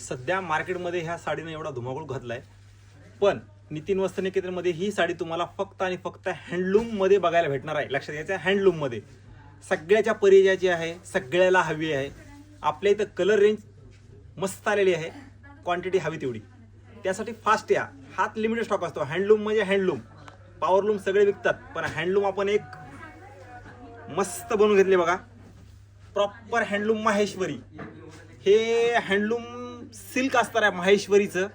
सध्या मार्केटमध्ये ह्या साडीने एवढा धुमाकूळ घातलाय, पण नितीन वस्त्र निकेतनमध्ये ही साडी तुम्हाला फक्त आणि फक्त हँडलूममध्ये बघायला भेटणार आहे. लक्षात घ्यायचं, हँडलूममध्ये सगळ्याच्या परिचयाची आहे, सगळ्याला हवी आहे. आपल्या इथं कलर रेंज मस्त आलेली आहे, क्वांटिटी हवी तेवढी. त्यासाठी फास्ट या, हात लिमिटेड स्टॉक असतो. हँडलूम म्हणजे हँडलूम, पॉवरलूम सगळे विकतात, पण हँडलूम आपण एक मस्त बनवून घेतले बघा. Proper handloom Maheshwari. हे हँडलूम सिल्क असणार आहे माहेश्वरीचं,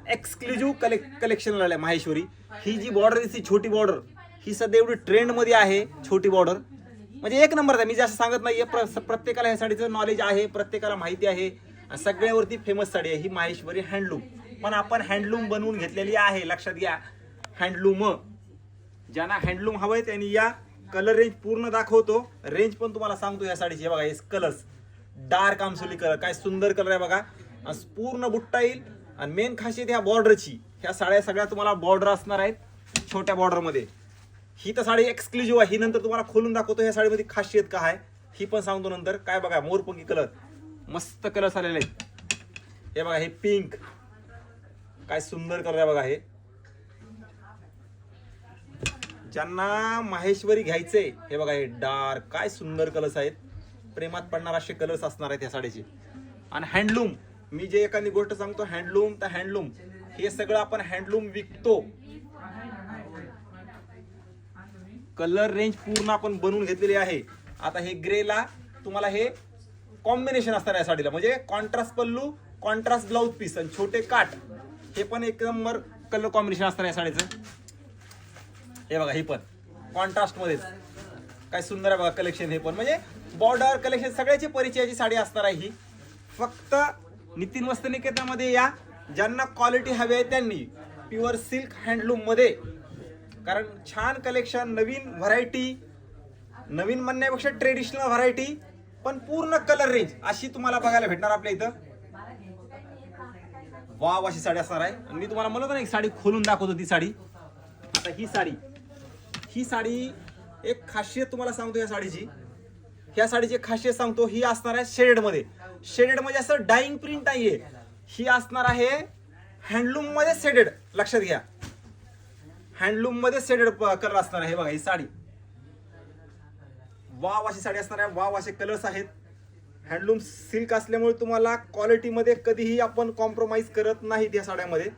एक्सक्लुझिव्ह कलेक्शन आलं आहे माहेश्वरी. ही जी बॉर्डर दिसते छोटी बॉर्डर, ही सध्या एवढी ट्रेंडमध्ये आहे. छोटी बॉर्डर म्हणजे एक नंबर आहे. मी जास्त सांगत नाहीये, प्रत्येकाला ह्या साडीचं नॉलेज आहे, प्रत्येकाला माहिती आहे. सगळ्यावरती फेमस साडी आहे ही माहेश्वरी हँडलूम. पण आपण हँडलूम बनवून घेतलेली आहे. लक्षात घ्या, हँडलूम. ज्यांना हँडलूम हवंय त्यांनी या. कलर रेंज पूर्ण दाखवतो, रेंज पण तुम्हाला सांगतो या साडीची. बघा हे कलर्स, डार्क आमसोली कलर, काय सुंदर कलर आहे बघा. पूर्ण बुट्टा येईल. आणि मेन खासियत ह्या बॉर्डरची, ह्या साड्या सगळ्या तुम्हाला बॉर्डर असणार आहेत छोट्या बॉर्डरमध्ये. ही तर साडी एक्सक्लुझिव्ह आहे. ही नंतर तुम्हाला खोलून दाखवतो ह्या साडीमध्ये खासियत काय आहे, ही पण सांगतो नंतर. काय बघा, मोरपंखी कलर, मस्त कलर्स आलेले आहेत. हे बघा, हे पिंक, काय सुंदर कलर आहे बघा. हे ज्यांना माहेश्वरी घ्यायचे, हे बघा हे डार्क, काय सुंदर कलर्स आहेत. प्रेमात पडणार असे कलर्स असणार आहेत या साडीचे. आणि हँडलूम, मी जे एखादी गोष्ट सांगतो हँडलूम तर हँडलूम, हे सगळं आपण हँडलूम विकतो. कलर रेंज पूर्ण आपण बनवून घेतलेली आहे. आता हे ग्रेला तुम्हाला हे कॉम्बिनेशन असणार आहे साडीला, म्हणजे कॉन्ट्रास्ट पल्लू, कॉन्ट्रास्ट ब्लाउज पीस आणि छोटे काठ, हे पण एक नंबर कलर कॉम्बिनेशन असणार आहे साडीचं. हे बघा, ही पण कॉन्ट्रास्ट मध्येच, काय सुंदर आहे बघा कलेक्शन. हे पण म्हणजे बॉर्डर कलेक्शन सगळ्याची परिचयाची साडी असणार आहे ही. फक्त नितीन वस्त्र निकेतनमध्ये या. ज्यांना क्वालिटी हवी आहे त्यांनी प्युअर सिल्क हँडलूम मध्ये, कारण छान कलेक्शन, नवीन व्हरायटी, नवीन म्हणण्यापेक्षा ट्रेडिशनल व्हरायटी, पण पूर्ण कलर रेंज अशी तुम्हाला बघायला भेटणार आपल्या इथं. वाव, अशी साडी असणार आहे. आणि मी तुम्हाला म्हणतो ना, एक साडी खोलून दाखवतो ती साडी. आता ही साडी एक खासियत तुम्हाला सांगतो या साडीची. ह्या साडीची खासियत सांगतो, ही असणार आहे शेडेड मध्ये. शेडेड म्हणजे असं डाईंग प्रिंट नाहीये, ही असणार आहे हँडलूम मध्ये शेडेड. लक्षात घ्या, हँडलूम मध्ये शेडेड कलर असणार आहे. बघा ही साडी, वाव अशी साडी असणार आहे. वाव असे कलर्स आहेत. हँडलूम सिल्क असल्यामुळे तुम्हाला क्वालिटीमध्ये कधीही आपण कॉम्प्रोमाइज करत नाहीत या साड्यामध्ये.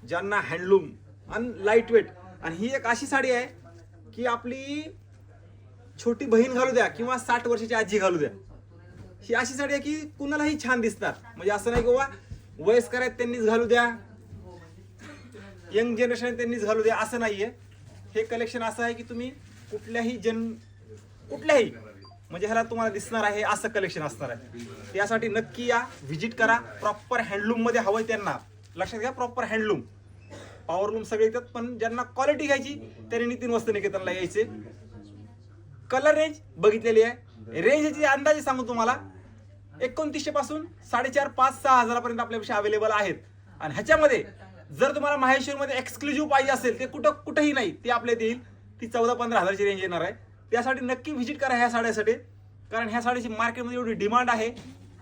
ज्यांना हँडलूम आणि लाईट वेट, आणि ही एक अशी साडी आहे की आपली छोटी बहीण घालू द्या किंवा 60 वर्षाची आजी घालू द्या, ही अशी साडी आहे की कुणालाही छान दिसणार. म्हणजे असं नाही की बाबा वयस्कर आहेत त्यांनीच घालू द्या, यंग जनरेशन त्यांनीच घालू द्या, असं नाहीये. हे कलेक्शन असं आहे की तुम्ही कुठल्याही म्हणजे ह्याला तुम्हाला दिसणार आहे असं कलेक्शन असणार आहे. त्यासाठी नक्की या, व्हिजिट करा. प्रॉपर हँडलूम मध्ये हवंय त्यांना. लक्षात घ्या, प्रॉपर हँडलूम, पॉवरलूम सगळे येतात, पण ज्यांना क्वालिटी घ्यायची त्यांनी नितीन वस्त्र निकेतनला यायचे. कलर रेंज बघितलेली आहे. रेंजची अंदाजे सांगू तुम्हाला, 2900 पासून 4,500-6,000 हजारापर्यंत आपल्यापेक्षा अवेलेबल आहेत. आणि ह्याच्यामध्ये जर तुम्हाला माहेश्वरमध्ये एक्सक्लुझिव्ह पाहिजे असेल, ते कुठंही नाही, ते आपल्या येईल, ती 14-15 हजारची रेंज येणार आहे. त्यासाठी नक्की व्हिजिट करा ह्या साड्यासाठी, कारण ह्या साडीची मार्केटमध्ये एवढी डिमांड आहे.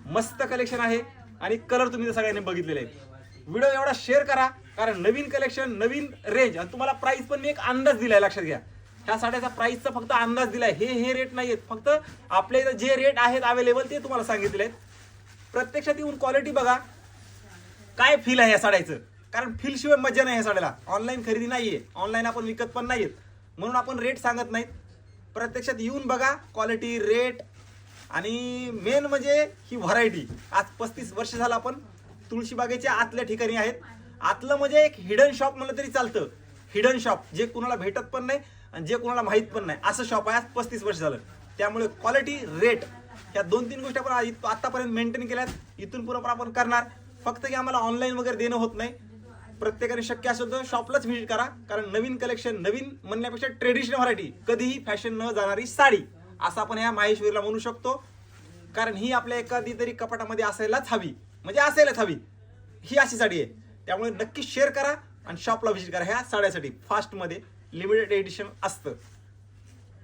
मस्त कलेक्शन आहे आणि कलर तुम्ही सगळ्यांनी बघितलेले आहेत. व्हिडिओ एवढा शेअर करा, कारण नवीन कलेक्शन, नवीन रेंज, आणि तुम्हाला प्राइस पण मी एक अंदाज दिलाय. लक्षात घ्या, ह्या साड्याचा प्राइसचा फक्त अंदाज दिलाय. हे रेट नाही आहेत, फक्त आपल्या इथं जे रेट आहेत अवेलेबल ते तुम्हाला सांगितले आहेत. प्रत्यक्षात येऊन क्वालिटी बघा, काय फील आहे या साड्याचं, कारण फील शिवाय मजा नाही या साड्याला. ऑनलाईन खरेदी नाहीये, ऑनलाईन आपण विकत पण नाहीत, म्हणून आपण रेट सांगत नाहीत. प्रत्यक्षात येऊन बघा क्वालिटी, रेट, आणि मेन म्हणजे ही व्हरायटी. आज 35 वर्ष झालं आपण तुळशीबागेच्या आतल्या ठिकाणी आहेत. आतलं म्हणजे एक हिडन शॉप म्हणलं तरी चालतं. हिडन शॉप, जे कुणाला भेटत पण नाही आणि जे कुणाला माहित पण नाही, असं शॉप आहे. आज 35 वर्ष झालं. त्यामुळे क्वालिटी, रेट, ह्या 2-3 गोष्टी आपण आतापर्यंत मेंटेन केल्यात. इथून पुढे पण आपण करणार. फक्त की आम्हाला ऑनलाईन वगैरे देणं होत नाही. प्रत्येकाने शक्य असेल तर शॉपलाच व्हिजिट करा, कारण नवीन कलेक्शन, नवीन म्हणण्यापेक्षा ट्रेडिशनल व्हरायटी, कधीही फॅशन न जाणारी साडी, असं आपण ह्या माहेश्वरीला म्हणू शकतो. कारण ही आपल्या एखादी तरी कपाटामध्ये असायलाच हवी, म्हणजे असायलाच हवी, ही अशी साडी आहे. त्यामुळे नक्की शेअर करा आणि शॉपला व्हिजिट करा ह्या साड्यासाठी. फास्टमध्ये लिमिटेड एडिशन असतं.